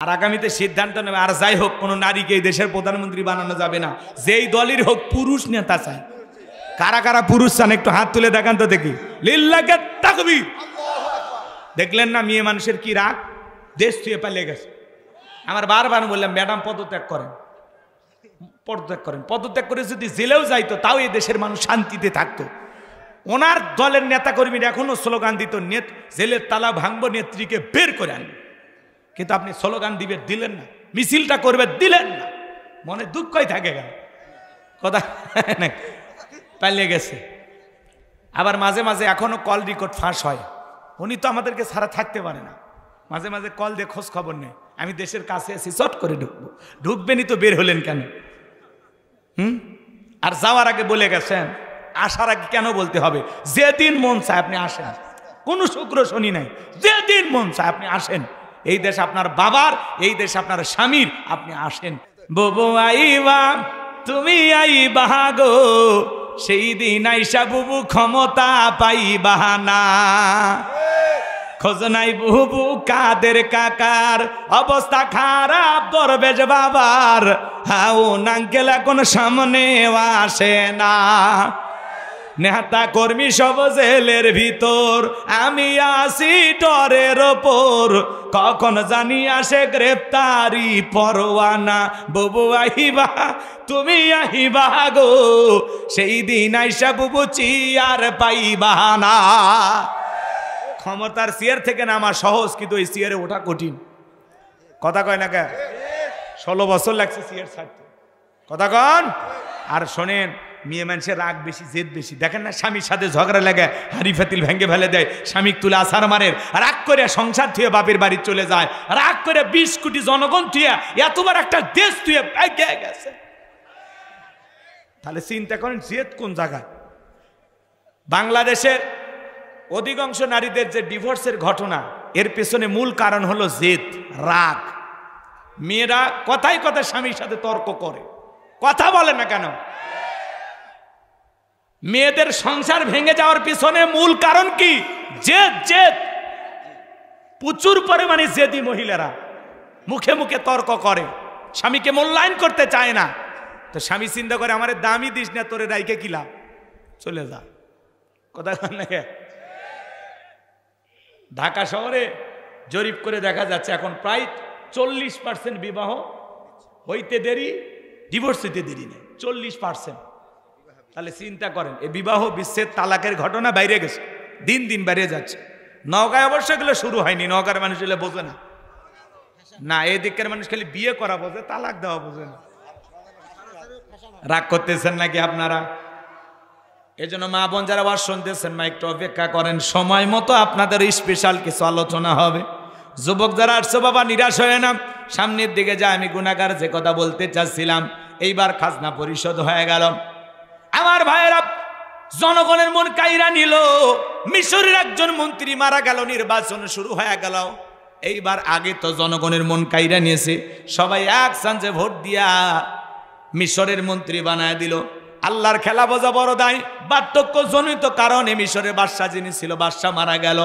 আর আগামীতে সিদ্ধান্ত নেবে। আর যাই হোক, কোনো নারীকে এই দেশের প্রধানমন্ত্রী বানানো যাবে না, যেই দলের হোক। পুরুষ নেতা চাই। কারা কারা পুরুষ চান একটু হাত তুলে দেখান তো দেখি। লিল্লাহে তাকবীর। দেখলেন না মেয়ে মানুষের কি রাগ, দেশ ছুঁয়ে পালিয়ে গেছে। আমার বারবার বললাম ম্যাডাম পদত্যাগ করেন, পদত্যাগ করেন। পদত্যাগ করে যদি জেলেও যাইতো তাও এই দেশের মানুষ শান্তিতে থাকতো। ওনার দলের নেতাকর্মীরা এখনো স্লোগান দিত, জেলের তালা ভাঙবো, নেত্রীকে বের করে আনবে। কিন্তু আপনি স্লোগান দিবে দিলেন না, মিছিলটা করবে দিলেন না, মনে দুঃখই থাকে গেল কথা পালিয়ে গেছে। আবার মাঝে মাঝে এখনো কল রেকর্ড ফাঁস হয়। উনি তো আমাদেরকে ছাড়া থাকতে পারে না, মাঝে মাঝে কল দিয়ে খোঁজ খবর নেই। আমি দেশের কাছে আছি, চট করে ঢুকবো। ঢুকবেনই তো বের হলেন কেন? আর যাওয়ার আগে বলে গেছেন, আসার আগে কেন বলতে হবে? যেদিন মন চায় আপনি আসেন, কোনো শুক্র শনি নাই। যেদিন মন চায় আপনি আসেন। এই দেশ আপনার বাবার, এই দেশ আপনার স্বামীর, আপনি আসেন। বুবু আইবা তুমি আইবা গো, সেই দিন আইসা বুবু ক্ষমতা পাইবা না। খোঁজ নাই বুবু কাদের কাকার, অবস্থা খারাপ দরবেশ বাবার। হাও নাঙ্কেল এখন সামনে আসে না। নেতা কর্মী সব জেলের ভিতর, আমি আসি ডরের ওপর। কখন জানি আসে গ্রেপ্তারি পরোয়ানা। বুবু আহিবা তুমি আহিবা গো, সেই দিন আইসা বুবু চিয়ার পাইবা না। ক্ষমতার চেয়ার থেকে নামা সহজ, কিন্তু এই চেয়ারে ওঠা কঠিন। কথা কয় না কে? 16 বছর লাগছে চেয়ার ছাড়তে। কথা কন। আর শোনেন, মেয়ে মানুষের রাগ বেশি, জেদ বেশি। দেখেন না, স্বামীর সাথে ঝগড়া লাগে, হাড়ি ফাতিল ভেঙে ফেলে দেয়, স্বামীকে তুলে আছার মারের। রাগ করে সংসার থুয়ে বাপের বাড়ি চলে যায়, রাগ করে 20 কোটি জনগণ থুয়ে এতবার একটা দেশ থুয়ে গেছে। তাহলে চিন্তা করেন জেদ কোন জায়গায়। বাংলাদেশের অধিকাংশ নারীদের যে ডিভোর্সের ঘটনা, এর পেছনে মূল কারণ হলো জেদ, রাগ। মেয়েরা কথায় কথায় স্বামীর সাথে তর্ক করে, কথা বলে না কেন? মেয়েদের সংসার ভেঙে যাওয়ার পিছনে মূল কারণ কি? জেদ। জেদ। প্রচুর পরিমাণে জেদি মহিলারা মুখে মুখে তর্ক করে, স্বামীকে মূল্যায়ন করতে চায় না। তো স্বামী চিন্তা করে, আমারে দামি দিস না, তোরে রাইকে কি লাভ, চলে যা। কথা না? ঢাকা শহরে জরিপ করে দেখা যাচ্ছে এখন প্রায় 40% বিবাহ হইতে দেরি, ডিভোর্স হইতে দেরি নেই। 40%। তাহলে চিন্তা করেন, এই বিবাহ বিচ্ছেদ তালাকের ঘটনা বাইরে গেছে, দিন দিন বাইরে যাচ্ছে। নওগাঁয় অবশ্য এগুলো শুরু হয়নি, নওগাঁর মানুষ এগুলো বোঝে না। না, এই দিকের মানুষ খালি বিয়ে করা বোঝে, তালাক দেওয়া বোঝে না। রাগ করতেছেন নাকি আপনারা? এই জন্য মা বোন যারা আবার শুনতেছেন, মা একটু অপেক্ষা করেন, সময় মতো আপনাদের স্পেশাল কিছু আলোচনা হবে। যুবক যারা আসছো বাবা, নিরাশ হয়ে না, সামনের দিকে যা। আমি গুনাহগার যে কথা বলতে চাচ্ছিলাম, এইবার খাজনা পরিশোধ হয়ে গেল। আমার ভাইয়েরা, জনগণের মন কাইরা নিল। মিশরের একজন মন্ত্রী মারা গেল, নির্বাচন শুরু হয়ে গেল। এইবার আগে তো জনগণের মন কাইরা নিয়েছে, সবাই এক সাঞ্জে ভোট দিয়া মিশরের মন্ত্রী বানায় দিল। আল্লাহর খেলা বোঝা বড় দায়। বার্ধক্য জনিত কারণে মিশরের বাদশা যিনি ছিল, বাদশা মারা গেল।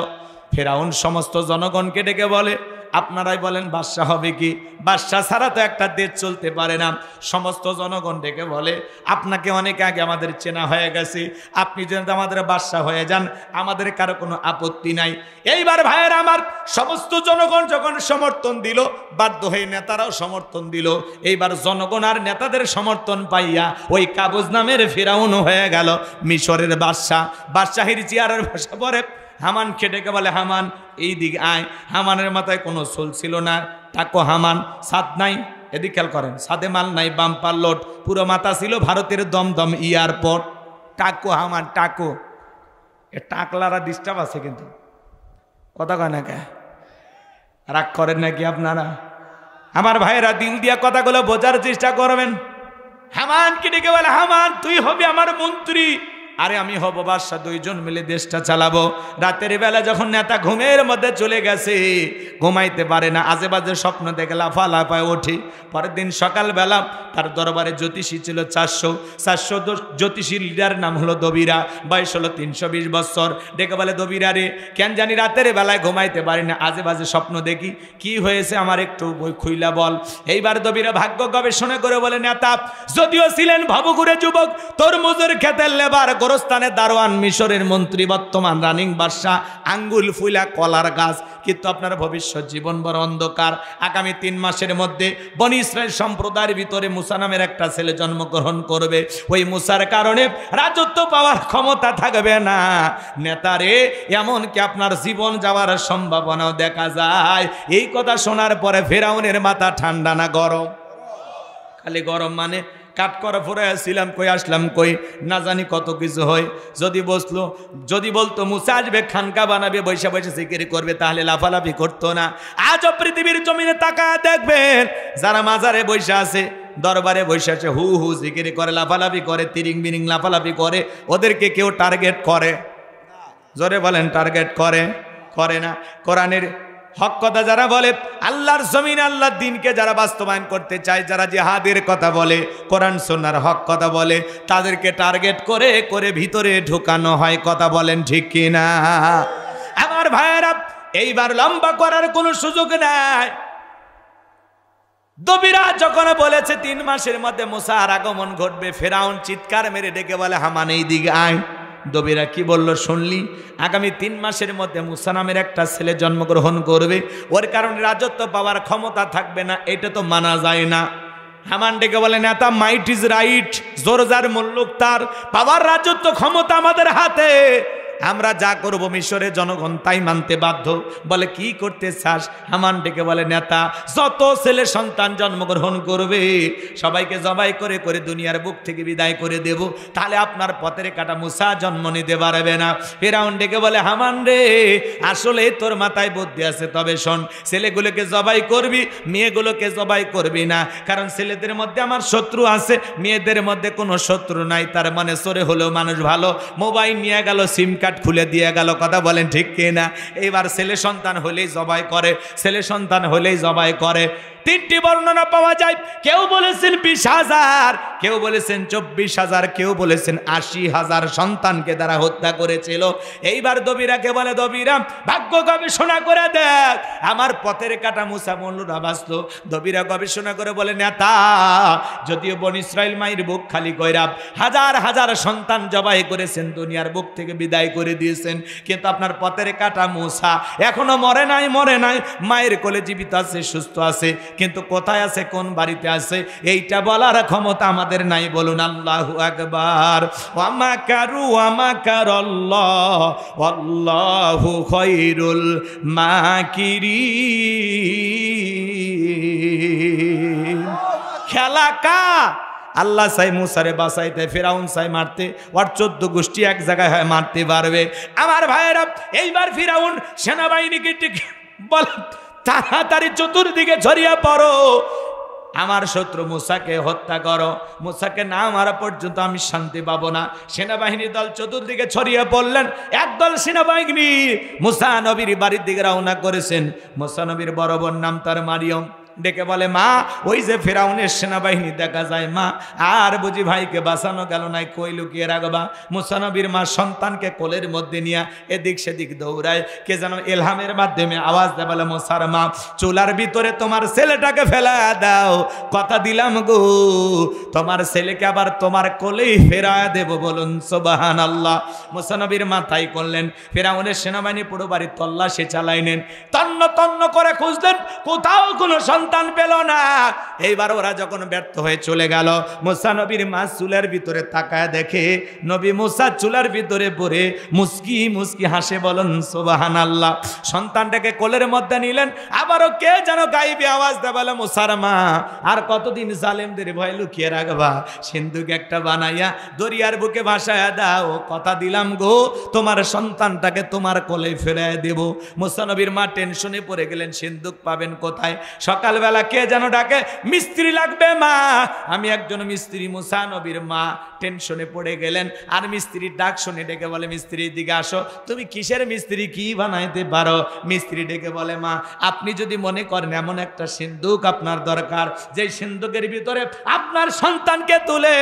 ফেরাউন সমস্ত জনগণকে ডেকে বলে, আপনারাই বলেন বাদশা হবে কি? বাদশা ছাড়া তো একটা দেশ চলতে পারে না। সমস্ত জনগণ ডেকে বলে, আপনাকে অনেক আগে আমাদের চেনা হয়ে গেছে, আপনি যেন আমাদের বাদশা হয়ে যান, আমাদের কারো কোনো আপত্তি নাই। এইবার ভাইয়ের আমার, সমস্ত জনগণ যখন সমর্থন দিল, বাধ্য হয়ে নেতারাও সমর্থন দিল। এইবার জনগণ আর নেতাদের সমর্থন পাইয়া ওই কাবুজ নামের ফেরাউন হয়ে গেল মিশরের বাদশা। বাদশাহীর চেয়ারের বসে পড়ে হামানকে ডেকে বলে, হামান এই দিকে আয়। হামানের মাথায় কোনো চুল ছিল না, টাকো হামান, ছাদ নাই, এদিকে খেয়াল করেন, ছাদে মাল নাই, বাম্পার লোড, পুরো মাথা ছিল ভারতের দমদম এয়ারপোর্ট। টাকো হামান, টাকো। এ টাকলারা ডিস্টার্ব আছে কিন্তু, কথা কয় না কে? রাগ করেন নাকি আপনারা? আমার ভাইয়েরা, দিল দিয়া কথাগুলো বোঝার চেষ্টা করবেন। হামানকে ডেকে বলে, হামান তুই হবি আমার মন্ত্রী, আরে আমি হব বাদশা, দুইজন মিলে দেশটা চালাবো। রাতের বেলা যখন নেতা ঘুমের মধ্যে চলে গেছে, ঘুমাইতে পারে না, আজে বাজে স্বপ্ন দেখে লাফালাফায় ওঠে। পরের দিন সকালবেলা তার দরবারে জ্যোতিষী ছিল 400 জ্যোতিষী লিডার নাম হলো দবিরা, বয়স হলো 320 বছর। ডেকে বলে, দবিরা রে, কেন জানি রাতের বেলায় ঘুমাইতে পারি না, আজে বাজে স্বপ্ন দেখি, কি হয়েছে আমার একটু বই খুইলা বল। এইবার দবিরা ভাগ্য গবেষণা করে বলে, নেতা যদিও ছিলেন ভবঘুরে যুবক, তরমুজের ক্ষেতের লেবার, গোরস্থানের দারোয়ান, মিশরের মন্ত্রী, বর্তমান রানিং বাদশা, আঙ্গুল ফুলা কলার গাছ, কিন্তু আপনার ভবিষ্যৎ জীবন বড় অন্ধকার। আগামী 3 মাসের মধ্যে বনি ইসরাইল সম্প্রদায়ের ভিতরে মুসা নামের একটা ছেলে জন্মগ্রহণ করবে। ওই মুসার কারণে রাজত্ব পাওয়ার ক্ষমতা থাকবে না। নেতারে, এমনকি আপনার জীবন যাওয়ার সম্ভাবনাও দেখা যায়। এই কথা শোনার পরে ফেরাউনের মাথা ঠান্ডা না গরম? খালি গরম মানে কাট করা ফুরাইছিলাম, কই আসলাম কই, না জানি কত কিছু হয়। যদি বলতো মুসা আসবে, খানকা বানাবে, বৈশা বৈশা জিকির করবে, তাহলে লাফালাফি করতো না। আজও পৃথিবীর জমিনে তাকায় দেখবেন, যারা মাজারে বৈশা আছে, দরবারে বৈশা আছে, হু হু জিকির করে, লাফালাফি করে, তিরিং বিরিং লাফালাফি করে, ওদেরকে কেউ টার্গেট করে? জোরে বলেন, টার্গেট করে না। কোরআনের হক কথা যারা বলে, আল্লাহর জমিন আল্লাহর দিনকে যারা বাস্তবায়ন করতে চায়, যারা জিহাদের কথা বলে, কোরআন সুন্নাহর হক কথা বলে, তাদেরকে টার্গেট করে করে ভিতরে ঢুকানো হয়। কথা বলেন ঠিক কি না? আমার ভাইয়েরা, এইবার লম্বা করার কোনো সুযোগ নাই। দবিরা যখন বলেছে 3 মাসের মধ্যে মুসার আগমন ঘটবে, ফেরাউন চিৎকার মেরে ডেকে বলে, হামান এই দিকে আয়। দবিরা কি বলল শুনলি? আগামী 3 মাসের মধ্যে মুসা নামের একটা ছেলে জন্মগ্রহণ করবে, ওর কারণে রাজত্ব পাওয়ার ক্ষমতা থাকবে না, এটা তো মানা যায় না। হামান ডেকে বলে, নেতা মাইট ইজ রাইট, জোর যার মুল্লুক তার, পাওয়ার রাজত্ব ক্ষমতা আমাদের হাতে, আমরা যা করব মিশরের জনগণ তাই মানতে বাধ্য। বলে, কি করতে চাস? হামান ডেকে বলে, নেতা যত ছেলে সন্তান জন্মগ্রহণ করবে সবাইকে জবাই করে করে দুনিয়ার বুক থেকে বিদায় করে দেব, তাহলে আপনার পথের কাটা মুসা জন্ম নিতে পারবে না। ফেরাউন ডেকে বলে, হামান রে, আসলে তোর মাথায় বুদ্ধি আছে, তবে শোন, ছেলেগুলোকে জবাই করবি, মেয়েগুলোকে জবাই করবি না, কারণ ছেলেদের মধ্যে আমার শত্রু আছে, মেয়েদের মধ্যে কোনো শত্রু নাই। তার মানে চোরে হলেও মানুষ ভালো, মোবাইল নিয়ে গেল, সিম কার্ড খুলে দিয়ে গেল। কথা বলেন ঠিক কিনা? এইবার ছেলে সন্তান হলেই জবাই করে, ছেলে সন্তান হলেই জবাই করে। 3টি বর্ণনা পাওয়া যায়, কেউ বলেছেন 20,000, কেউ বলেছেন 24,000, কেউ বলেছেন 80,000 সন্তানকে তারা হত্যা করেছিল। এইবার দবিরাকে বলে, দবিরা ভাগ্য গবেষণা করে দেখ, আমার পথের কাটা মুসা মল্লুরা বাঁচলো। দবিরা গবেষণা করে বলে, নেতা যদিও বনি ইসরাইল মায়ের বুক খালি কইরা হাজার হাজার সন্তান জবাই করেছেন, দুনিয়ার বুক থেকে বিদায় করে দিয়েছেন, কিন্তু আপনার পথের কাটা মুসা এখনো মরে নাই, মায়ের কোলে জীবিত আছে, সুস্থ আছে, কিন্তু কোথায় আছে, কোন বাড়িতে আছে, এইটা বলার ক্ষমতা আমাদের নাই। বলুন আল্লাহু আকবার। ওয়া মাকারু ওয়া মাকারাল্লাহ ওয়াল্লাহু খায়রুল মাকিরিন। খেলা কা আল্লাহ চাই মুসারে বাঁচাইতে, ফেরাউন চাই মারতে, ওর 14 গোষ্ঠী এক জায়গায় হয় মারতে পারবে। আমার ভাইয়েরা, এইবার ফেরাউন সেনাবাহিনীকে বল, তাড়াতাড়ি চতুর্দিকে ছড়িয়ে পড়ো, আমার শত্রু মুসাকে হত্যা করো, মুসাকে না মারা পর্যন্ত আমি শান্তি পাবো না। সেনাবাহিনীর দল চতুর্দিকে ছড়িয়ে পড়লেন। একদল সেনাবাহিনী মুসা নবীর বাড়ির দিকে রওনা করেছেন। মুসা নবীর বড় বোন নাম তার মারিয়ম, ডেকে বলে, মা ওই যে ফেরাউনের সেনাবাহিনী দেখা যায়, মা আর বুঝি ভাইকে বাঁচানো গেল নাই, কই লুকিয়ে রাখবা? মুসা নবীর মা সন্তানকে কোলের মধ্যে নিয়ে এদিক সেদিক দৌড়ায়, কে যেন এলহামের মাধ্যমে আওয়াজ দেয়, বলে, মুসার মা চুলার ভিতরে তোমার ছেলেটাকে ফেলা দাও, কথা দিলাম গো তোমার ছেলেকে আবার তোমার কোলেই ফেরায় দেব। বলুন সুবহানাল্লাহ। মুসা নবীর মা তাই করলেন। ফেরাউনের সেনাবাহিনী পুরো বাড়ি তল্লাশি চালাইলেন, তন্ন তন্ন করে খুঁজলেন, কোথাও কোনো সন্তান পেল না। এইবার ওরা যখন ব্যর্থ হয়ে চলে গেল, মুসা নবীর মা চুলার ভিতরে তাকায় দেখে নবী মুসা চুলার ভিতরে পড়ে মুস্কি মুস্কি হাসে। বলুন সুবহানাল্লাহ। সন্তানটাকে কোলের মধ্যে নিলেন, আবারও কে যেন গাইবে আওয়াজ দেয়, বলে, মুসার মা আর কতদিন জালেমদের ভয় লুকিয়ে রাখবা? সিন্ধুক একটা বানাইয়া দরিয়ার বুকে ভাসায়া দাও, কথা দিলাম গো তোমার সন্তানটাকে তোমার কোলে ফেরায় দেব। মুসা নবীর মা টেনশনে পড়ে গেলেন, সিন্ধুক পাবেন কোথায়? সকালবেলা কে যেন ডাকে, মিস্ত্রি লাগবে মা। আমি একজন মিস্ত্রি। মুসা নবীর মা টেনশনে পড়ে গেলেন। আর মিস্ত্রির ডাক শুনে ডেকে বলে, মিস্ত্রি দিকে আসো, তুমি কিসের মিস্ত্রি, কি বানাইতে পারো? মিস্ত্রি ডেকে বলে, মা আপনি যদি মনে করেন এমন একটা সিন্দুক আপনার দরকার, যে সিন্দুকের ভিতরে আপনার সন্তানকে তুলে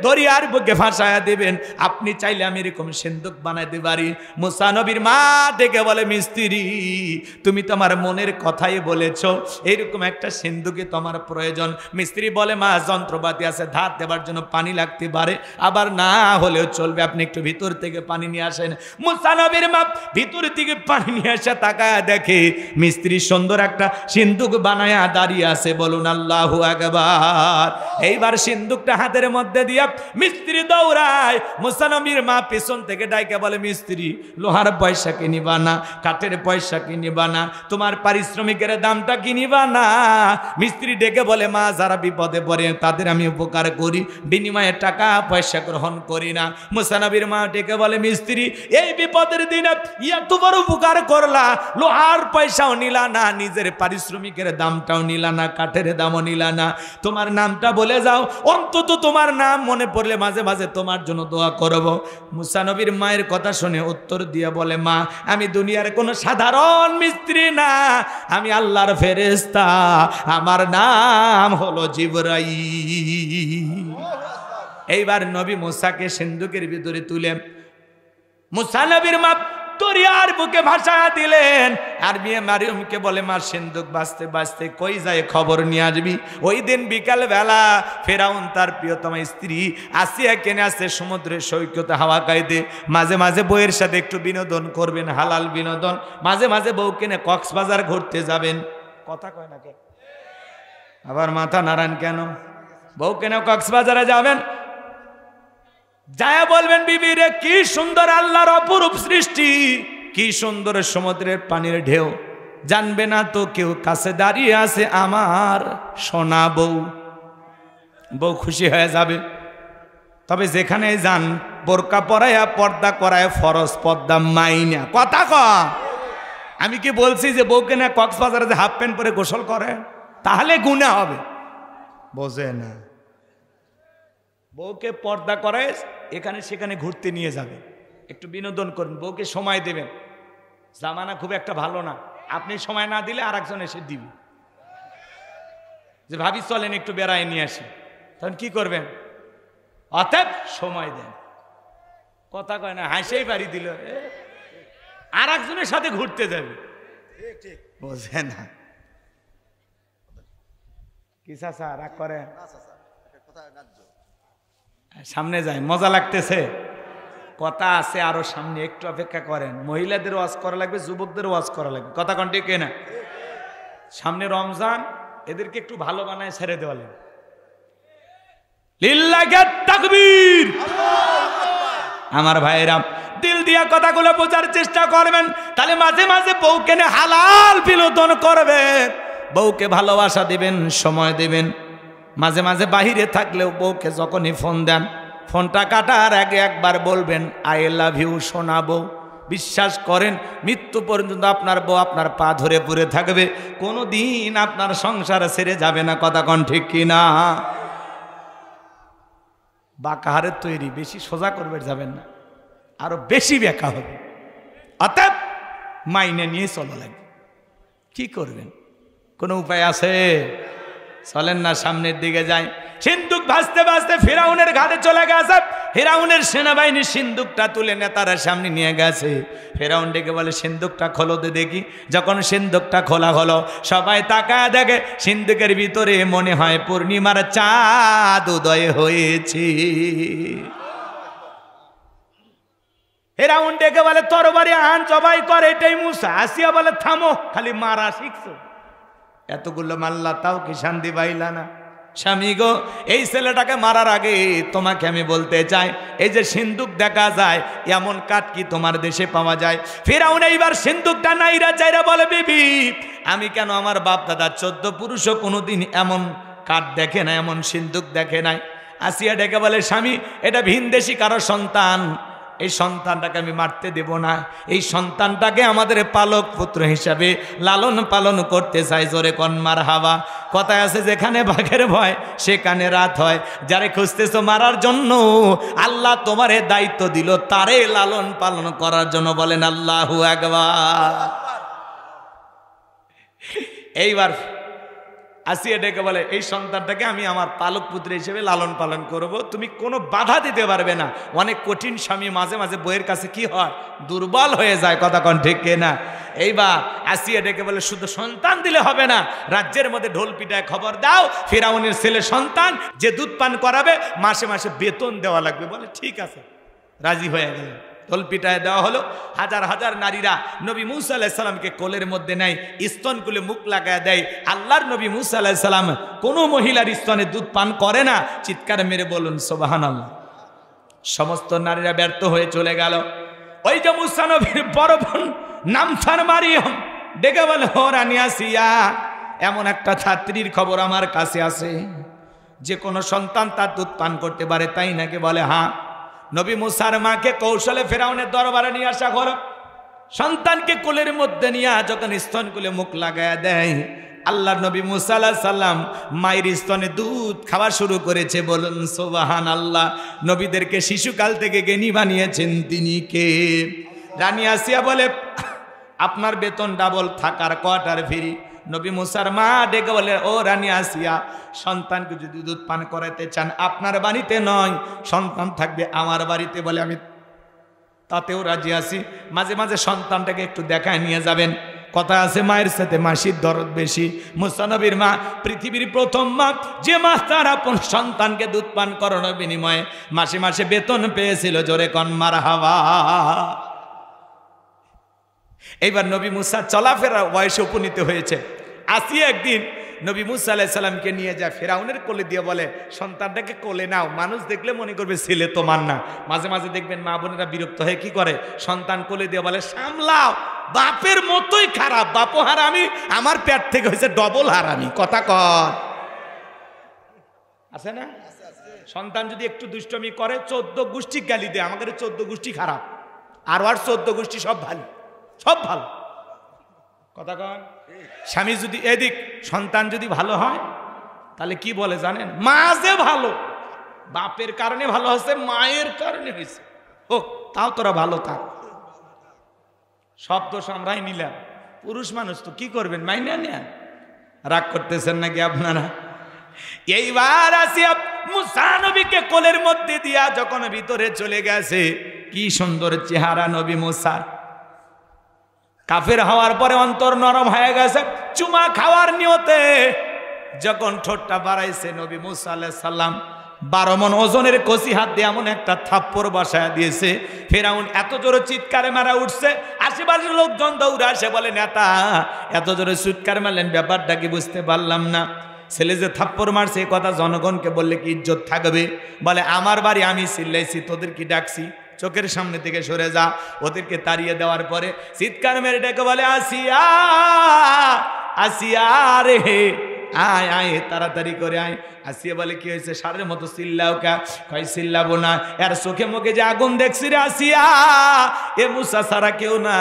দরিয়ার বুকে ভাসায়া দিবেন, আপনি চাইলে আমি এরকম সিন্দুক বানাইতে পারি। মুসা নবীর মা ডেকে বলে, মিস্ত্রি তুমি তোমার মনের কথাই বলেছো, এইরকম একটা সিন্দুকে তোমার প্রয়োজন। মিস্ত্রি বলে, মা যন্ত্রপাতি আছে, ধার দেবার জন্য পানি লাগতে পারে, আবার না হলেও চলবে, আপনি একটু ভিতর থেকে পানি নিয়ে আসেন। মুসা নবীর মা ভিতর থেকে পানি নিয়ে আসে, তাকায় দেখে মিস্ত্রি সুন্দর একটা সিন্দুক বানায়া দাঁড়িয়ে আছে। বলুন আল্লাহু আকবার। এইবার সিন্দুকটা হাতের মধ্যে দিয়া মিস্ত্রি দৌড়ায়। মুসা নবীর মা পেছন থেকে ডাইকে বলে, মিস্ত্রি লোহার পয়সা কিনিবা না, কাঠের পয়সা কিনিবা না, তোমার পারিশ্রমিকের দামটা কিনিবা না। মিস্ত্রি ডেকে বলে, মা যারা বিপদে পড়ে তাদের আমি উপকার করি, বিনিময়ে টাকা পয়সা গ্রহণ করি না। মুসা নবীর মা ডেকে বলে, মিস্ত্রি এই বিপদের দিনে এত বড় উপকার করলা, লোহার পয়সাও নিলা না, নিজের পারিশ্রমিকের দামটাও নিলা না, কাঠের দামও নিলা না, তোমার নামটা বলে যাও, অন্তত তোমার নাম মনে পড়লে মাঝে মাঝে তোমার জন্য দোয়া করব। মুসা নবীর মায়ের কথা শুনে উত্তর দিয়ে বলে, মা আমি দুনিয়ার কোনো সাধারণ মিস্ত্রি না, আমি আল্লাহর ফেরেশতা, আমার নাম হলো জিবরাইল। এইবার নবী মুসাকে সিন্দুকের ভিতরে তুলে মুসা নবীর মা দরিয়ার বুকে ভাসা দিলেন। আর মেয়ে মারিয়মকে বলে, মা সিন্দুক বাঁচতে বাঁচতে কই যায় খবর নিয়ে আসবি। ওই দিন বিকাল বেলা ফেরাউন তার প্রিয়তমা স্ত্রী আসিয়া কেনে আসছে সমুদ্রের সৈকতে হাওয়া খাইতে। মাঝে মাঝে বউয়ের সাথে একটু বিনোদন করবেন, হালাল বিনোদন। মাঝে মাঝে বউ কেনে কক্সবাজার ঘুরতে যাবেন। কথা কয় না কে? আবার মাথা নাড়ান কেন? বউ কেনে কক্সবাজারে যাবেন, যায় বলবেন, বিবি রে কি সুন্দর আল্লাহর অপরূপ সৃষ্টি, কি সুন্দর সমুদ্রের পানির ঢেউ, জানবে না তো কেউ কাছে দাঁড়িয়ে আছে আমার সোনা বউ। বউ খুশি হয়ে যাবে। তবে যেখানে যান বোরকা পরায়া পর্দা করায় ফরজ পর্দা মাইনা। কথা কয়? আমি কি বলছি যে বউকে না কক্সবাজারে যে হাফ প্যান্ট পরে গোসল করে তাহলে গুনাহ হবে? বোঝে না। বউকে পর্দা করায় এখানে সেখানে ঘুরতে নিয়ে যাবে, একটু বিনোদন করুন, বউকে সময় দেবেন। জামানা খুব একটা ভালো না, আপনি সময় না দিলে আর একজন এসে দিবে, যে ভাবি চলেন একটু বেড়ায় নিয়ে আসি, তখন কি করবেন? অতএব সময় দেন। কথা কয় না, হাসেই বাড়ি দিল, আর একজনের সাথে ঘুরতে যাবে। বোঝে না। কি চাচা রাগ করে? সামনে যায়, মজা লাগতেছে, কথা আছে আরো সামনে, একটু অপেক্ষা করেন। মহিলাদের ওয়াজ করা লাগবে, যুবকদের ওয়াজ করা লাগবে। কথা কোন ঠিক না? সামনে রমজান, এদেরকে একটু ভালো বানায় ছেড়ে দেওয়া লাগবে। লিল্লাহি তাকবীর। আমার ভাইরা দিল দিয়া কথাগুলো বোঝার চেষ্টা করবেন, তাহলে মাঝে মাঝে বউকে হালাল বিনোদন করবেন, বউকে ভালোবাসা দিবেন, সময় দিবেন। মাঝে মাঝে বাহিরে থাকলেও বউকে যখনই ফোন দেন, ফোনটা কাটার আগে একবার বলবেন আই লাভ ইউ সোনা বউ। বিশ্বাস করেন মৃত্যু পর্যন্ত আপনার বউ আপনার পা ধরে পড়ে থাকবে, কোনো দিন আপনার সংসার ছেড়ে যাবে না। কথা কন ঠিক কিনা? বাঁকাহারের তৈরি, বেশি সোজা করবে যাবেন না, আরো বেশি ব্যাকা হবে। অতএব মাইনে নিয়ে চলা লাগবে। কি করবেন? কোনো উপায় আছে? চলেন না সামনের দিকে যাই। সিন্দুক ভাসতে ভাসতে ফিরাউনের ঘাটে চলে গেছে। ফিরাউনের সেনাবাহিনী সিন্দুকটা তুলে নেতারা সামনে নিয়ে গেছে। ফিরাউন ডেকে বলে, সিন্দুকটা খোলো তো দেখি। যখন সিন্দুকটা খোলা হলো, সবাই তাকায় দেখে সিন্দুকের ভিতরে মনে হয় পূর্ণিমার চাঁদ উদয় হয়েছে। ফিরাউন ডেকে বলে, তরবারি আন, জবাই করে। এটাই মুসা। আসিয়া বলে, থামো, খালি মারা শিখছো, এতগুলো মাল্লা তাও কি শান্তি পাইলা না? স্বামী গো, এই ছেলেটাকে মারার আগে তোমাকে আমি বলতে চাই, এই যে সিন্দুক দেখা যায়, এমন কাঠ কি তোমার দেশে পাওয়া যায়? ফিরাউন এইবার সিন্দুকটা নাইরা চাইরা বলে, বিবি আমি কেন, আমার বাপ দাদা 14 পুরুষও কোনোদিন এমন কাঠ দেখে না, এমন সিন্দুক দেখে নাই। আসিয়া ডেকে বলে, স্বামী এটা ভিনদেশি কারো সন্তান, এই সন্তানটাকে আমি মারতে দেব না, এই সন্তানটাকে আমাদের পালক পুত্র হিসাবে লালন পালন করতে চাই। জোরে কোন মারহাবা। কথায় আছে যেখানে বাঘের ভয় সেখানে রাত হয়। যারে খুঁজতেছো মারার জন্য আল্লাহ তোমারে দায়িত্ব দিল তারে লালন পালন করার জন্য। বলেন আল্লাহু আকবার। এইবার আসিয়া ডেকে বলে এই সন্তানটাকে আমি আমার পালক পুত্র হিসেবে লালন পালন করব, তুমি কোনো বাধা দিতে পারবে না। অনেক কঠিন স্বামী মাঝে মাঝে বইয়ের কাছে কি হয়, দুর্বল হয়ে যায়। কথা কোন ঠিক না? এইবার আসিয়া ডেকে বলে শুধু সন্তান দিলে হবে না, রাজ্যের মধ্যে ঢোল পিটায় খবর দাও ফিরাউনের ছেলে সন্তান যে দুধ পান করাবে মাসে মাসে বেতন দেওয়া লাগবে। বলে ঠিক আছে, রাজি হয়ে গেল। ঢোল পিটায় দেওয়া হলো। হাজার হাজার নারীরা নবী মুসা আলাইহিস সালামকে কোলের মধ্যে নেয়, স্তন কুলে মুখ লাগায় দেয়। আল্লাহর নবী মুসা আলাইহিস সালাম কোনো মহিলার স্তনে দুধ পান করে না। চিৎকার মেরে বলুন সুবহানাল্লাহ। সমস্ত নারীরা ব্যর্থ হয়ে চলে গেল। ওই যে মুসা নবীর বড় বোন নাম তার মারিয়ম ডেকে বলে ও রানী আসিয়া, এমন একটা ছাত্রীর খবর আমার কাছে আছে যে কোনো সন্তান তার দুধ পান করতে পারে, তাই নাকি? বলে হ্যাঁ। নবী মুসার মাকে কৌশলে ফেরাউনের দরবারে নিয়ে আসা হলো। সন্তানকে কোলের মধ্যে নিয়ে যখন স্তন কুলে মুখ লাগায় দেয়, আল্লাহর নবী মুসা আলাইহিস সালাম মায়ের স্তনে দুধ খাওয়া শুরু করেছে। বলুন সুবহানাল্লাহ। নবীদেরকে শিশুকাল থেকে জ্ঞানী বানিয়েছেন তিনি কে? রানী আসিয়া বলে আপনার বেতন ডাবল, থাকার কোয়ার্টার ফ্রি। নবী মুসার মা ডেকে বলে ও রানী আসিয়া, সন্তানকে যদি দুধ পান করাতে চান আপনার বাড়িতে নয়, সন্তান থাকবে আমার বাড়িতে। বলে আমি তাতেও রাজি আছি, মাঝে মাঝে সন্তানটাকে একটু দেখায় নিয়ে যাবেন। কথা আছে মায়ের সাথে মাসির দরদ বেশি। মুসা নবীর মা পৃথিবীর প্রথম মা, যে মা তার আপন সন্তানকে দুধ পান করানোর বিনিময়ে মাসে মাসে বেতন পেয়েছিল। জোরে কোন মারহাবা। এইবার নবী মুসা চলাফেরা বয়সে উপনীত হয়েছে। আসিয়া একদিন নবী মুসা আলাইহিস সালামকে নিয়ে যায় ফেরাউনের কোলে দিয়ে বলে সন্তানটাকে কোলে নাও, মানুষ দেখলে মনে করবে ছেলে তোমার না। মাঝে মাঝে দেখবেন মা বোনেরা বিরক্ত হয়ে কি করে, সন্তান কোলে দিয়ে বলে সামলাও, বাপের মতোই খারাপ, বাপও হারামি, আমার পেট থেকে হয়েছে ডবল হারামি। কথা কর আছে না? সন্তান যদি একটু দুষ্টমি করে 14 গোষ্ঠী গালি দেয়, আমাদের 14 গোষ্ঠী খারাপ, আর 14 গোষ্ঠী সব ভালো, সব ভালো। কথা কন। স্বামী যদি এদিক, সন্তান যদি ভালো হয় তাহলে কি বলে জানেন, মা যে ভালো, বাপের কারণে ভালো হয়েছে, মায়ের কারণে হয়েছে, ও তাও তোরা ভালো থাক। সব দোষ আমরাই নিলাম, পুরুষ মানুষ তো কি করবেন, মাইনা নেন। রাগ করতেছেন নাকি আপনারা? এইবার আসিয়া মুসা নবীকে কোলের মধ্যে দিয়া যখন ভিতরে চলে গেছে, কি সুন্দর চেহারা নবী মুসার। কাফের হওয়ার পরে অন্তর নরম হয়ে গেছে, চুমা খাওয়ার নিয়তে যখন ঠোঁটটা বাড়াইছে নবী মুসা আলাইহিস সালাম 12 মণ ওজনের কচি হাত দিয়ে এমন একটা থাপ্পড় বসায় দিয়েছে। ফেরাউন এত জোরে চিৎকারে মারা উঠছে, আশেপাশের লোকজন দৌড়ে আসে, বলে নেতা এত জোরে চিৎকার মারলেন, ব্যাপারটা কি বুঝতে পারলাম না। ছেলে যে থাপ্পড় মারছে এই কথা জনগণকে বললে কি ইজ্জত থাকবে? বলে আমার বাড়ি, আমি চিল্লাইছি, তোদের কি ডাকছি? চোখের সামনে থেকে সরে যা। ওদেরকে তাড়িয়ে দেওয়ার পরে চিৎকার মেরে ডেকে বলে আসিয়া, আসিয়া রে, আয় আয়, তাড়াতাড়ি করে আয়। আসিয়া বলে কি হয়েছে, সারের মতো চিল্লাও কা? কই চিল্লাবো না, এর চোখে মুখে যে আগুন দেখছি রে আসিয়া, এ মুসা ছাড়া কেউ না,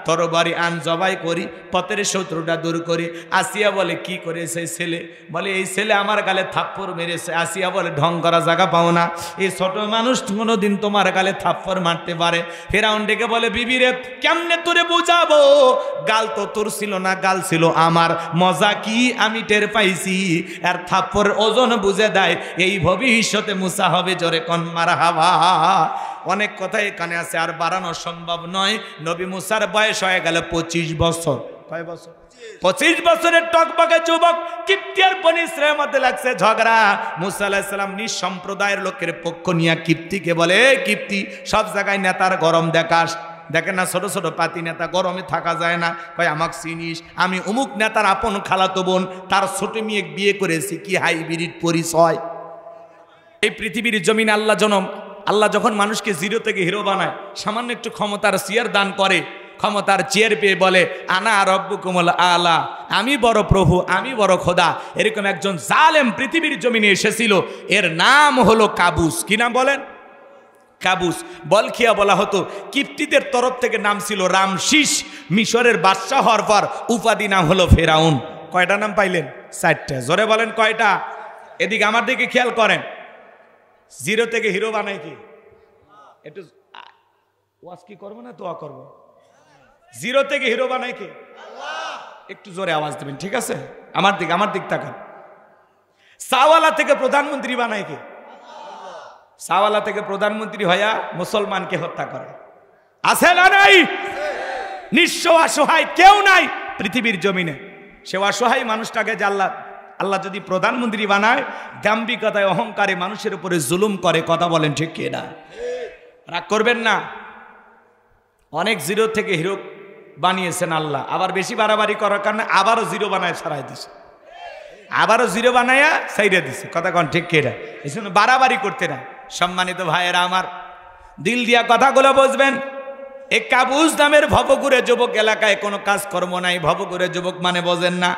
তরবারি আন জবাই করি, পথের শত্রুটা দূর করি। আসিয়া বলে কি করেছে ছেলে? বলে এই ছেলে আমার গালে থাপ্পড় মেরেছে। আসিয়া বলে ঢং করা জায়গা পাও না, এই ছোট মানুষ কোনোদিন তোমার গালে থাপ্পড় মারতে পারে? ফেরাউন ডেকে বলে বিবি রে, কেমনে তোরে বুঝাবো, গাল তো তোর ছিল না, গাল ছিল আমার। মজা কি আমি টের পাইছি, আর থাপ্পড় ওজন বুঝে দেয়, এই ভবিষ্যতে মুসা হবে। জোরে কোন মারহাবা। অনেক কথা এখানে আছে, আর বাড়ানো সম্ভব নয়। নবী মুসার বয়স হয়ে গেল 25 বছর। কয় বছর? 25 বছরের টকবকে যুবক। কিপ্তি আর বনী ইসরায়েলের মধ্যে লাগছে ঝগড়া। মুসা আলাইহিস সালাম নিজ সম্প্রদায়ের লোকের পক্ষ নিয়ে কিপ্তিকে বলে, কিপ্তি সব জায়গায় নেতার গরম দেখাস, দেখেন না ছোট ছোট পাতি নেতা, গরমে থাকা যায় না। কয় আমাকে চিনিস, আমি অমুক নেতার আপন খালাতো বোন, তার ছোট মেয়ে বিয়ে করেছি, কি হাইব্রিড পরিচয়। এই পৃথিবীর জমিনে আল্লাহ যখন মানুষকে জিরো থেকে হিরো বানায়, সামান্য একটু ক্ষমতার চেয়ার দান করে, ক্ষমতার চেয়ার পেয়ে বলে আনা রব্বুকুমুল আলা, আমি বড় প্রভু, আমি বড় খোদা। এরকম একজন জালেম পৃথিবীর জমিনে এসেছিল, এর নাম হলো কাবুস। কি নাম বলেন? কাবুস বলখিয়া বলা হতো। কিপ্তিদের তরফ থেকে নাম ছিল রামশিস। মিশরের বাদশাহ হওয়ার পর উপাধি নাম হলো ফেরাউন। কয়টা নাম পাইলেন? 4টা। জোরে বলেন কয়টা? এদিকে আমার দিকে খেয়াল করেন। জিরো থেকে হিরো বানায় কি? একটু ওয়াজ কি করবো না দোয়া করবো? জিরো থেকে হিরো বানায় কি? একটু জোরে আওয়াজ দেবেন, ঠিক আছে? আমার দিক তাকান। সাওয়ালা থেকে প্রধানমন্ত্রী বানায় কি? সাওয়ালা থেকে প্রধানমন্ত্রী হইয়া মুসলমানকে হত্যা করে। আছে না নাই? নিঃস্ব অসহায় কেউ নাই পৃথিবীর জমিনে। সে অসহায় মানুষটাকে যে আল্লাহ যদি প্রধানমন্ত্রী বানায়, দাম্ভিকতায় অহংকারে মানুষের উপরে জুলুম করে। কথা বলেন ঠিক কি না? রাগ করবেন না। অনেক জিরো থেকে হিরো বানিয়েছেন আল্লাহ। আবার বেশি বাড়াবাড়ি করার কারণে আবারও জিরো বানায় ছাড়াই দিছে, আবারও জিরো বানায়া সাইডে দিছে। কথা কন ঠিক কি না? এই জন্য বাড়াবাড়ি করতে না। সম্মানিত ভাইয়েরা আমার, দিল দিয়া কথাগুলো বুঝবেন। এই কাবুস নামের ভবঘুরে যুবক, এলাকায় কোনো কাজকর্ম নাই। ভবঘুরে যুবক মানে বোঝেন না?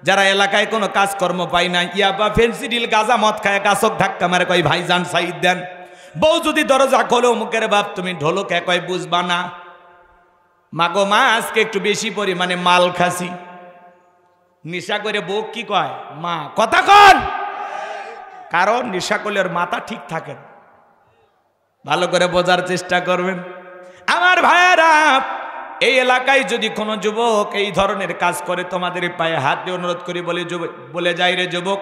যারা এলাকায় কোনো কাজকর্ম পায় না, ইয়াবা ফেন্সিডিল গাঁজা মদ খায়, গাছক ধাক্কা মারে, কয় ভাইজান সাইড দেন। বউ যদি দরজা খোলো, মুখের বাপ তুমি ঢোলক কয় বুঝবা না। মাগো মা আজকে একটু বেশি পরিমাণে মাল খাসি। নেশা করে বউ কি কয়? মা। কথা কন। কারণ নেশা করলে ওর মাথা ঠিক থাকে। ভালো করে বোঝার চেষ্টা করবেন আমার ভাইয়েরা। এই এলাকায় যদি কোনো যুবক এই ধরনের কাজ করে, তোমাদের পায়ে হাত দিয়ে অনুরোধ করি বলে যাই রে যুবক,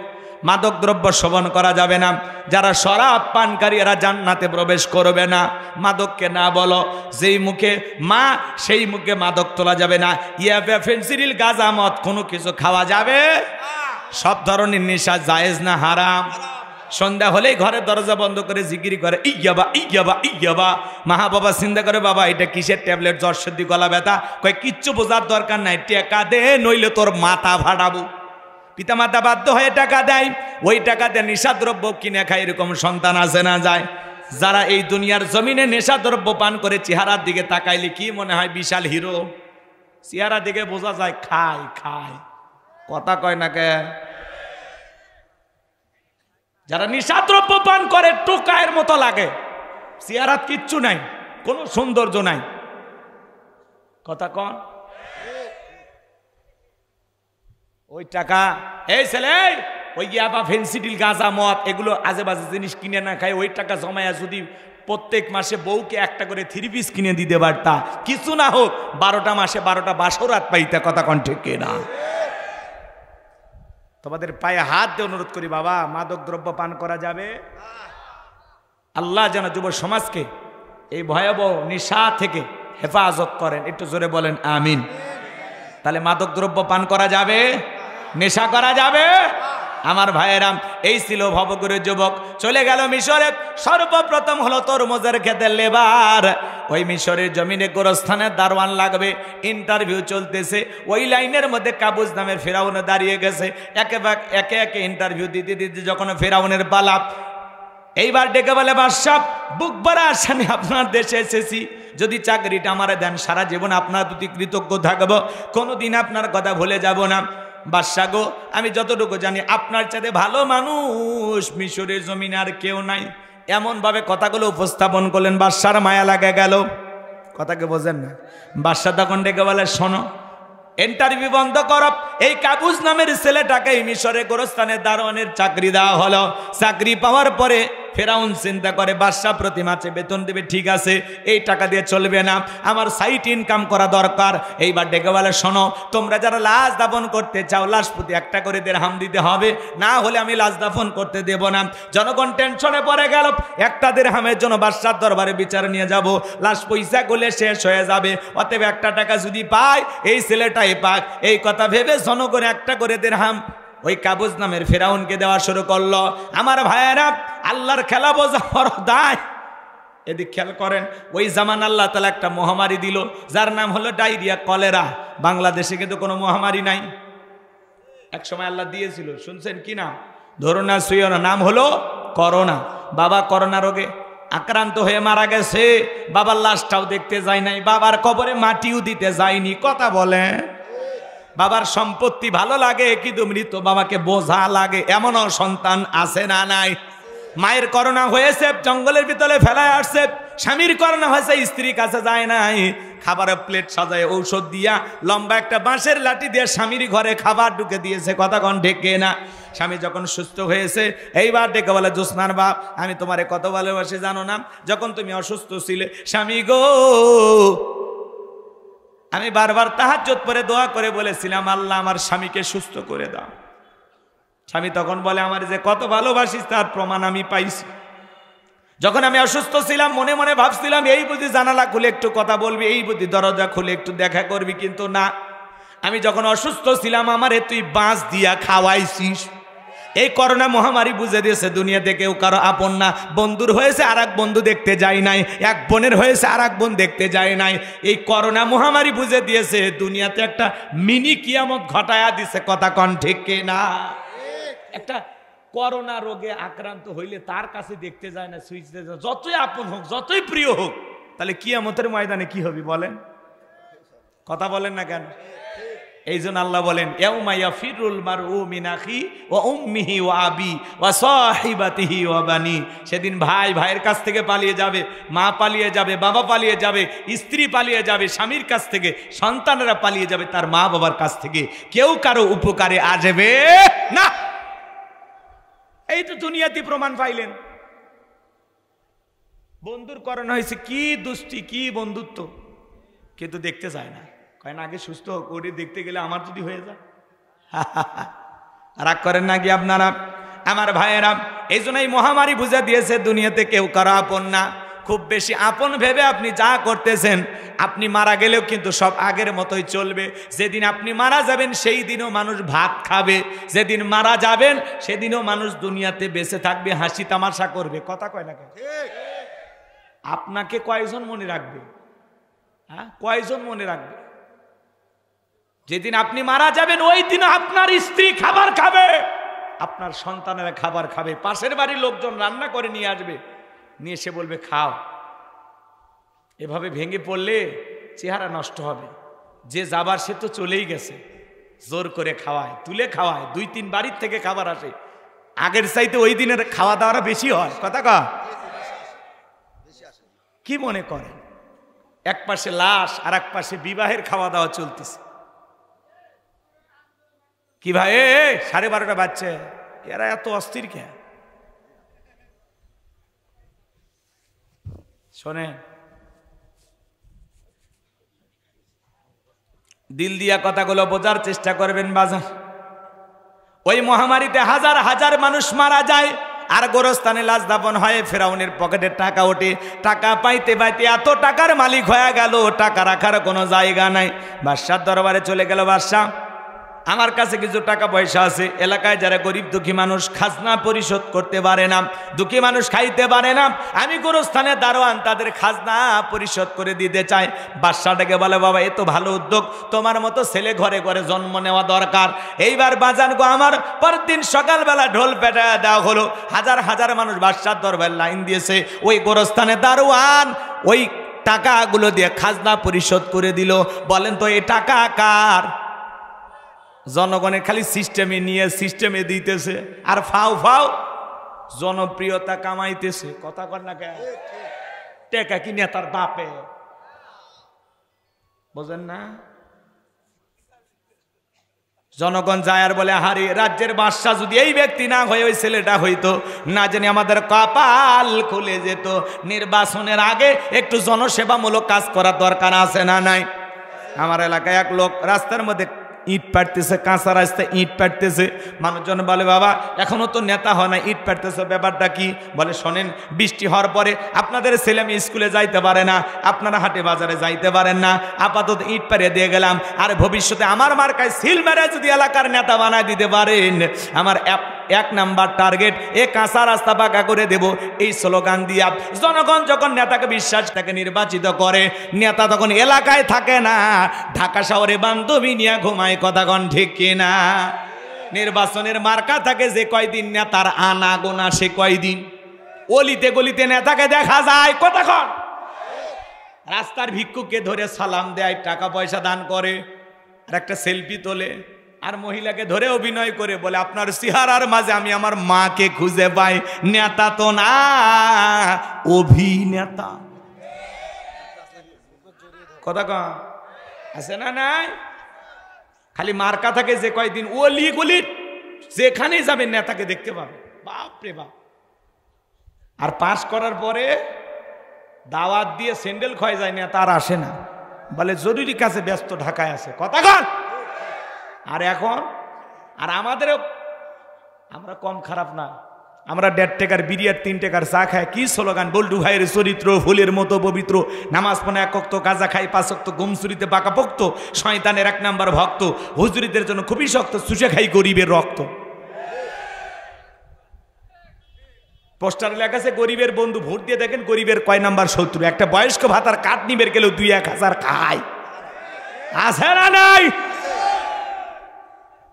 মাদক দ্রব্য সেবন করা যাবে না। যারা শরাব পানকারী এরা জান্নাতে প্রবেশ করবে না। মাদককে না বলো, যেই মুখে মা সেই মুখে মাদক তোলা যাবে না। ইয়াবা ফেন্সিডিল গাঁজা মদ কোনো কিছু খাওয়া যাবে। সব ধরনের নেশা জায়েজ না হারাম? সন্ধ্যা হলেই ঘরের দরজা বন্ধ করে জিকির করে ইয়াবা ইয়াবা ইয়াবা। মা বাবা চিন্তা করে, বাবা এটা কিসের ট্যাবলেট? জ্বর সর্দি গলা ব্যথা। কয় কিচ্ছু বোঝার দরকার নাই, টাকা দে নইলে তোর মাথা ফাটাবো। পিতামাতা বাধ্য হয়ে টাকা দেয়, ওই টাকা দিয়ে নেশাদ্রব্য কিনে খায়। এরকম সন্তান আছে না যায়? যারা এই দুনিয়ার জমিনে নেশাদ্রব্য পান করে চেহারার দিকে তাকাইলে কি মনে হয় বিশাল হিরো। চেহারা দিকে বোঝা যায় খায় খায়। কথা কয় না কে? যারা নেশাদ্রব্য পান করে টোকায়ের মতো লাগে, চেহারাত কিচ্ছু নাই, কোনো সৌন্দর্য নাই। কথা কন। ওই টাকা, এই ছেলে ওই ইয়াবা ফেন্সিডিল গাঁজা মদ এগুলো আজে বাজে জিনিস কিনে না খায়, ওই টাকা জমায়া যদি প্রত্যেক মাসে বউকে একটা করে 3 পিস কিনে দিতে পারতা, কিছু না হোক 12টা মাসে 12টা বাসরাত পাইতা। কথা কন ঠিক না? তোমাদের পায়ে হাত দিয়ে অনুরোধ করি, বাবা মাদক দ্রব্য পান করা যাবে। আল্লাহ যেন যুব সমাজকে এই ভয়াবহ নেশা থেকে হেফাজত করেন। একটু জোরে বলেন আমিন। তাহলে মাদক দ্রব্য পান করা যাবে, নেশা করা যাবে। আমার ভাইয়েরাম, এই ছিল ভবঘুরে যুবক। চলে গেল মিশরে। সর্বপ্রথম হলো তরমুজের খেতে লেবার। ওই মিশরের জমিনে গোরস্থানের দারোয়ান লাগবে। ইন্টারভিউ চলতেছে। ওই লাইনের মধ্যে কাবুস নামের ফেরাউন দাঁড়িয়ে গেছে। একে একে ইন্টারভিউ দিতে দিতে যখন ফেরাউনের পালা, এইবার ডেকে বলে, বাদশাহ বুক ভরা আসামি আপনার দেশে এসেছি, যদি চাকরিটা আমারে দেন সারা জীবন আপনার প্রতি কৃতজ্ঞ থাকবো, কোনোদিন আপনার কথা ভুলে যাব না। বাদশাহ গো, আমি যতটুকু জানি আপনার চাইতে ভালো মানুষ মিশরের জমিনে আর কেউ নাই। এমনভাবে কথাগুলো উপস্থাপন করলেন, বাদশার মায়া লাগে গেল। কথাকে বোঝেন না? বাদশাহ তখন ডেকে বলে, শোনো, ইন্টারভিউ বন্ধ করো। এই কাবুস নামের ছেলেটাকে মিশরে গোরস্থানের দারোয়ানের চাকরি দেওয়া হলো। চাকরি পাওয়ার পরে ফেরাউন চিন্তা করে, বাদশাহ প্রতি মাসে বেতন দেবে, ঠিক আছে, এই টাকা দিয়ে চলবে না, আমার সাইড ইনকাম করা দরকার। এইবার ডেকে বলে, শোনো, তোমরা যারা লাশ দাফন করতে চাও লাশ প্রতি 1টা করে দিরহাম দিতে হবে, না হলে আমি লাশ দাফন করতে দেব না। জনগণ টেনশনে পড়ে গেল। 1টা দিরহামের জন্য বাদশার দরবারে বিচার নিয়ে যাব, লাশ পয়সা করলে শেষ হয়ে যাবে, অতএব 1টা টাকা যদি পাই এই ছেলেটাই পাক। এই কথা ভেবে জনগণ 1টা করে দিরহাম ওই কাবুস নামের ফেরাউনকে দেওয়া শুরু করলো। আমার ভাইয়েরা, আল্লাহর খেলা বোঝা বড় দায়। এদিক খেয়াল করেন, ওই জামান আল্লাহ তাআলা একটা মহামারী দিল, যার নাম হলো ডায়রিয়া, কলেরা। বাংলাদেশে কিন্তু কোনো মহামারী নাই। এক সময় আল্লাহ দিয়েছিল, শুনছেন কি না? ধরুন না, সুইও না, নাম হলো করোনা। বাবা করোনা রোগে আক্রান্ত হয়ে মারা গেছে। বাবার লাশটাও দেখতে যায় নাই, বাবার কবরে মাটিও দিতে যায়নি। কথা বলে, বাবার সম্পত্তি ভালো লাগে কিন্তু মৃত বাবাকে বোঝা লাগে, এমনও সন্তান আছে না নাই? মায়ের করোনা হয়েছে, জঙ্গলের ভিতরে ফেলায় আসছে। স্বামীর করোনা হয়েছে, স্ত্রীর কাছে যায় নাই, খাবারের প্লেট সাজায় ঔষধ দিয়া লম্বা একটা বাঁশের লাঠি দিয়ে স্বামীর ঘরে খাবার ঢুকে দিয়েছে। কথা কন ঢেকে না। স্বামী যখন সুস্থ হয়েছে এইবার ডেকে বলে, জোসনার বাপ আমি তোমারে কত ভালোবাসি জানো না? যখন তুমি অসুস্থ ছিলে স্বামী গো, আমি বারবার তাহাজ্জুদ পড়ে দোয়া করে বলেছিলাম, আল্লাহ আমার স্বামীকে সুস্থ করে দাও। স্বামী তখন বলে, আমার যে কত ভালোবাসিস তার প্রমাণ আমি পাইছি। যখন আমি অসুস্থ ছিলাম মনে মনে ভাবছিলাম এই বুঝি জানালা খুলে একটু কথা বলবি, এই বুঝি দরজা খুলে একটু দেখা করবি, কিন্তু না, আমি যখন অসুস্থ ছিলাম আমারে তুই বাঁশ দিয়া খাওয়াইছিস। এই করোনা মহামারী বুঝে দিয়েছে দুনিয়াতে কেউ কারো আপন না। বন্ধুর হয়েছে আর এক বন্ধু দেখতে যায় নাই, এক বোনের হয়েছে আর এক বোন দেখতে যায় নাই। এই করোনা মহামারী বুঝে দিয়েছে দুনিয়াতে একটা মিনি কিয়ামত ঘটায়া দিছে। কথা কন ঠিক না? একটা করোনা রোগে আক্রান্ত হইলে তার কাছে দেখতে যায় না, সুইচতে যায়, যতই আপন হোক যতই প্রিয় হোক, তাহলে কিয়ামতের ময়দানে কি হবে বলেন? কথা বলেন না কেন? এই জন্য আল্লাহ বলেন, ইয়াউমা ইয়াফিরুল মারউ মিন আখি ওয়া উম্মিহি ওয়া আবি ওয়া সাহিবাতিহি ওয়া বানি। সেদিন ভাই ভাইয়ের কাছ থেকে পালিয়ে যাবে, মা পালিয়ে যাবে, বাবা পালিয়ে যাবে, স্ত্রী পালিয়ে যাবে স্বামীর কাছ থেকে, সন্তানেরা পালিয়ে যাবে তার মা বাবার কাছ থেকে। কেউ কারো উপকারে আসবে না। এই তো দুনিয়াতে প্রমাণ পাইলেন। বন্ধুর করোনা হয়েছে, কি দুষ্টি কি বন্ধুত্ব, কিন্তু দেখতে চায় না, কয় না আগে সুস্থ হোক, ওটি দেখতে গেলে আমার যদি হয়ে যায়। রাগ করেন নাকি আপনারা আমার ভাইয়েরা? এই জন্য এই মহামারী বুঝে দিয়েছে দুনিয়াতে কেউ কারো আপন না। খুব বেশি আপন ভেবে আপনি যা করতেছেন, আপনি মারা গেলেও কিন্তু সব আগের মতোই চলবে। যেদিন আপনি মারা যাবেন সেই দিনও মানুষ ভাত খাবে, যেদিন মারা যাবেন সেদিনও মানুষ দুনিয়াতে বেঁচে থাকবে, হাসি তামাশা করবে। কথা কয় না কেন? আপনাকে কয়জন মনে রাখবে? হ্যাঁ, কয়জন মনে রাখবে? যেদিন আপনি মারা যাবেন ওই দিন আপনার স্ত্রী খাবার খাবে, আপনার সন্তানেরা খাবার খাবে, পাশের বাড়ির লোকজন রান্না করে নিয়ে আসবে, নিয়ে এসে বলবে খাও। এভাবে ভেঙে পড়লে চেহারা নষ্ট হবে। যে যাবার সে তো চলেই গেছে, জোর করে খাওয়ায়, তুলে খাওয়ায়, 2-3 বাড়ির থেকে খাবার আসে, আগের চাইতে ওই দিনের খাওয়া দাওয়াটা বেশি হয়। কথা কা কি মনে করেন? এক পাশে লাশ আর এক পাশে বিবাহের খাওয়া দাওয়া চলতেছে। কি ভাই 12:30 বাজছে, এরা এত অস্থির কে? শোনেন, দিল দিয়া কথাগুলো বোঝার চেষ্টা করবেন বাজার। ওই মহামারীতে হাজার হাজার মানুষ মারা যায়, আর গোরস্থানে লাশ দাফন হয়। ফেরাউনের পকেটে টাকা ওঠে, টাকা পাইতে পাইতে এত টাকার মালিক হয়ে গেল, টাকা রাখার কোনো জায়গা নাই। বাদশার দরবারে চলে গেল, বাদশা আমার কাছে কিছু টাকা পয়সা আছে, এলাকায় যারা গরিব দুঃখী মানুষ খাজনা পরিশোধ করতে পারে না, দুঃখী মানুষ খাইতে পারে না, আমি গোরস্থানে দারোয়ান, তাদের খাজনা পরিশোধ করে দিতে চাই। বাদশাটাকে বলে, বাবা এ তো ভালো উদ্যোগ, তোমার মতো ছেলে ঘরে ঘরে জন্ম নেওয়া দরকার। এইবার বাজান গো আমার পরের দিন সকালবেলা ঢোল পেটা দেওয়া হলো, হাজার হাজার মানুষ বাদশার দরবারে লাইন দিয়েছে। ওই গোরস্থানে দারোয়ান ওই টাকাগুলো দিয়ে খাজনা পরিশোধ করে দিল। বলেন তো এই টাকা কার? জনগণের খালি সিস্টেমে নিয়ে সিস্টেমে দিতেছে, আর ফাও ফাও জনপ্রিয়তা কামাইতেছে। কথা কর না কে? টেকা কি নেতার বাপে? বোঝেন না? জনগণ যায় আর বলে, হারি রাজ্যের বাদশা যদি এই ব্যক্তি না হয়ে ওই ছেলেটা হইতো, না জানি আমাদের কপাল খুলে যেত। নির্বাচনের আগে একটু জনসেবামূলক কাজ করার দরকার আছে না নাই? আমার এলাকায় এক লোক রাস্তার মধ্যে ইট পাড়তেছে, কাঁচা রাস্তায় ইট পাড়তেছে। মানুষজন বলে, বাবা এখনো তো নেতা হয় না, ইট পাড়তেছে, ব্যাপারটা কি? বলে, শোনেন, বৃষ্টি হওয়ার পরে আপনাদের ছেলে মেয়ে স্কুলে যাইতে পারে না, আপনারা হাটে বাজারে যাইতে পারেন না, আপাতত ইট পাড়িয়ে দিয়ে গেলাম, আর ভবিষ্যতে আমার মার্কায় সিল মেরে যদি এলাকার নেতা বানায় দিতে পারেন, আমার 1 নাম্বার টার্গেট এ কাঁচা রাস্তা পাকা করে দেব। এই স্লোগান দিয়া জনগণ যখন নেতাকে বিশ্বাস তাকে নির্বাচিত করে, নেতা তখন এলাকায় থাকে না, ঢাকা শহরে বান্ধবী নিয়ে ঘুমায়। কথাগণ ঠিক কিনা? নির্বাচনের মার্কা থাকে যে কয়দিন নেতার আনা গোনা সে কয়দিন। অলিতে গলিতে নেতাকে দেখা যায়। কথাগণ রাস্তার ভিক্ষুককে ধরে সালাম দেয়, টাকা পয়সা দান করে, আর একটা সেলফি তোলে, আর মহিলাকে ধরে অভিনয় করে বলে আপনার চেহারার মাঝে আমি আমার মাকে খুঁজে পাই, নেতা তো না অভিনেতা। কথা কম আছে না নাই? খালি মার্কা থাকে যে কয়দিন ওলি গলি যেখানেই যাবে নেতাকে দেখতে পাবে, বাপ রে বাপ। আর পাস করার পরে দাওয়াত দিয়ে স্যান্ডেল ক্ষয় যায়, নেতা আর আসে না, বলে জরুরি কাজে ব্যস্ত, ঢাকায় আছে। কথা কন। আর এখন আর আমাদেরও আমরা কম খারাপ না, আমরা 1.5 টাকার বিরিয়ার 3 টাকার চা খাই, কি স্লোগান, বল্টু ভাইয়ের চরিত্র ফুলের মতো পবিত্র, নামাজ পড়ে 1 ওয়াক্ত, গাঁজা খাই 5 ওয়াক্ত, গুমসুরিতে পাকা পোক্ত, শয়তানের 1 নাম্বার ভক্ত, হুজুরিদের জন্য খুবই শক্ত, চুষে খাই গরিবের রক্ত। পোস্টার লেখা আছে গরিবের বন্ধু, ভোট দিয়ে দেখেন গরিবের কয় নাম্বার শত্রু। একটা বয়স্ক ভাতার কাঠ নিবের গেলেও 2-1 খায়, আছে না নাই?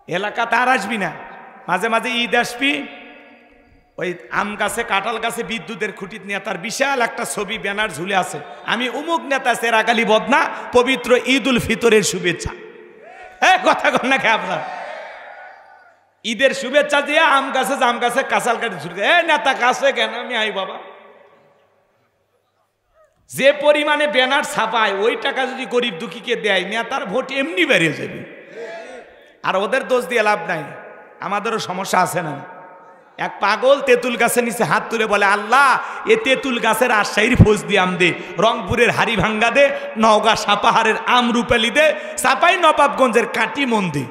এলাকা তার আসবি না, মাঝে মাঝে ঈদ আসবি, ওই আম গাছে কাঁঠাল গাছে বিদ্যুতের খুঁটি নিয়ে তার বিশাল একটা ছবি ব্যানার ঝুলে আছে, আমি অমুক নেতা সেরাকালি বদনা, পবিত্র ঈদ উল ফিতরের শুভেচ্ছা। কথা কন না খেয়ে আপনার ঈদের শুভেচ্ছা দিয়ে আম গাছে কাঁচাল কাটি ঝুলে, নেতা কাছে কেন আমি আই বাবা। যে পরিমাণে ব্যানার ছাপায় ওই টাকা যদি গরিব দুঃখীকে দেয়, নেতার ভোট এমনি বেড়ে যাবে। আর ওদের দোষ দিয়ে লাভ নাই, আমাদেরও সমস্যা আছে না। এক পাগল তেঁতুল গাছের নিচে হাত তুলে বলে, আল্লাহ এ তেঁতুল গাছের রাজশাহীর ফৌজ দিয়ে আম দে, রংপুরের হাড়ি ভাঙ্গা দে, নওগাঁ সাপাহারের আম রূপালি দে, চাপাই নবাবগঞ্জের কাটি মন দে।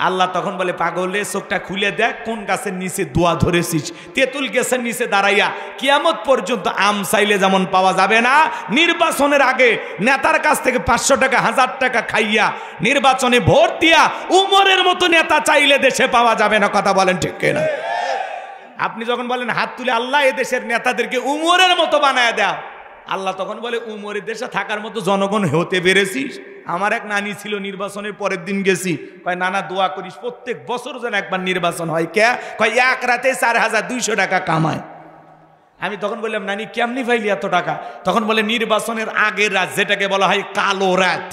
আল্লাহ তখন বলে, পাগলে চোখটা খুলে দেখ কোন গাছের নিচে দোয়া ধরেছিস। তেঁতুল গাছের নিচে দাঁড়াইয়া কিয়ামত পর্যন্ত আম চাইলে যেমন পাওয়া যাবে না, নির্বাচনের আগে নেতার কাছ থেকে 500 টাকা 1000 টাকা খাইয়া নির্বাচনে ভোট দিয়া উমরের মতো নেতা চাইলে দেশে পাওয়া যাবে না। কথা বলেন ঠিক কিনা? আপনি যখন বলেন হাত তুলে আল্লাহ এ দেশের নেতাদেরকে উমরের মতো বানায় দাও, আল্লাহ তখন বলে উমরের দেশে থাকার মতো জনগণ হতে পেরেছিস? আমার এক নানি ছিল, নির্বাচনের পরের দিন গেছি, কয় নানা দোয়া করিস প্রত্যেক বছর যেন একবার নির্বাচন হয়। কে? কয় এক রাতে 4200 টাকা কামায়। আমি তখন বললাম, নানি কেমনি পাইলি এত টাকা? তখন বলে, নির্বাচনের আগের রাত, যেটাকে বলা হয় কালো রাত,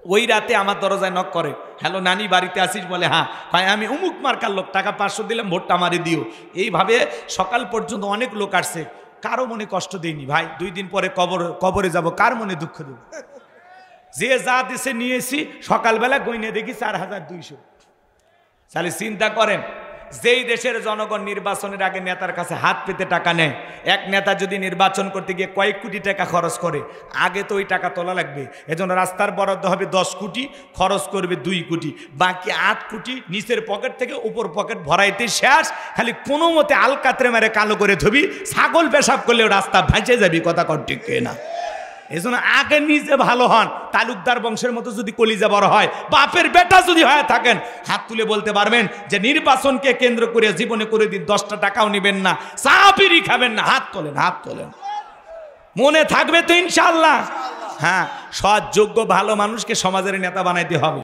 ওই রাতে আমার দরজায় নক করে, হ্যালো নানি বাড়িতে আসিস? বলে হ্যাঁ। কয় আমি অমুক মার্কার লোক, টাকা 500 দিলাম, ভোটটা আমারে দিও। এইভাবে সকাল পর্যন্ত অনেক লোক আসছে, কারো মনে কষ্ট দেয়নি ভাই। 2 দিন পরে কবরে যাব, কার মনে দুঃখ দেব? যে যা দেশে নিয়েছি সকালবেলা গইনে দেখি 4200। তাহলে চিন্তা করেন, যেই দেশের জনগণ নির্বাচনের আগে নেতার কাছে হাত পেতে টাকা নেয়, এক নেতা যদি নির্বাচন করতে গিয়ে কয়েক কোটি টাকা খরচ করে, আগে তো ওই টাকা তোলা লাগবে। এজন্য রাস্তার বরাদ্দ হবে 10 কোটি, খরচ করবে 2 কোটি, বাকি 8 কোটি নিচের পকেট থেকে উপর পকেট ভরাইতে শেষ। খালি কোনো মতে আলকাতরে মেরে কালো করে ধবি, ছাগল পেশাব করলেও রাস্তা ভাসে যাবি। কথা কর ঠিক না? এই জন্য আগে নিজে ভালো হন। তালুকদার বংশের মতো যদি কলিজা বড় হয়, বাপের বেটা যদি হয়ে থাকেন, হাত তুলে বলতে পারবেন যে নির্বাচনকে কেন্দ্র করে জীবনে করে দিন 10টা টাকাও নেবেন না, চা বিড়ি খাবেন না। হাত তোলেন, হাত তোলেন। মনে থাকবে তো ইনশাআল্লাহ? হ্যাঁ, সৎ যোগ্য ভালো মানুষকে সমাজের নেতা বানাইতে হবে।